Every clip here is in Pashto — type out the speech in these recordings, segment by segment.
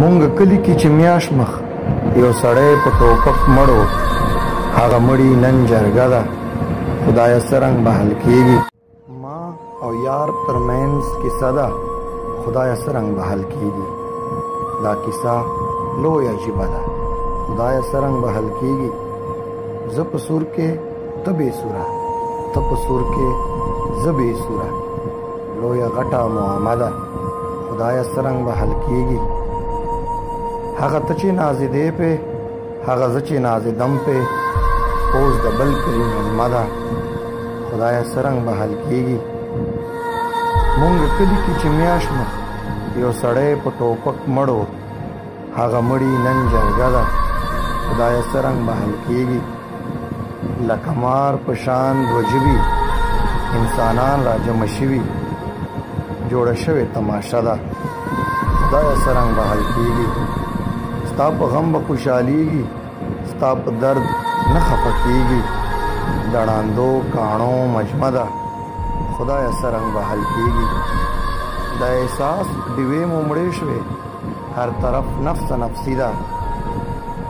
مونږ کلی کې چې میاش مخ یو سړی په ټوپک مړو، هغه مړی نن جرګه ده، خدایه څرنګ به حل کېږي. ما او یار ترمنځ کیسه ده، خدایه څرنګ به حل کېږي. دا کیسه لویه عجیبه ده، خدایه څرنګ به حل کېږي. زه په سور کې ته بې سوره، ته په سور کې زه بې سوره، لویه غټه معامه ده، خدایه څرنګ به حل کېږي. هغه ته چې نازېدې پې، هغه زه چې نازېدم پې، اوس د بل کلي مېلمه ده، خدایه څرنګ به حل کېږي. مونږ کلي کې چې میاش مخ یو سړی په ټوپک مړو، هغه مړی نن جرګه ده، خدایه څرنګ به حل کېږي. لکه مار په شان دوه ژبې انسانان را جمع شوي، جوړه شوې تماشه ده، خدایه څرنګ به حل کېږي. ستا په غم به خوشحالېږي، ستا په درد نه خفه کېږي، د ړانده کاڼو مجمه ده، خدایه څرنګ به حل کېږي. د احساس ډیوې مو مړې شوې، هر طرف نفس نفسي ده،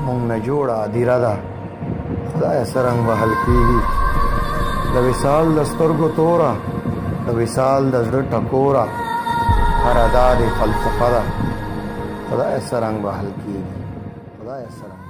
مونږ نه جوړه هدیره ده، خدایه څرنګ به حل کېږي. د وصال د سترګو توره، د وصال د زړه ټکوره، هره دا د فلسفه ده، خدایه څرنګ به حل کېږي. خدایه څرنګ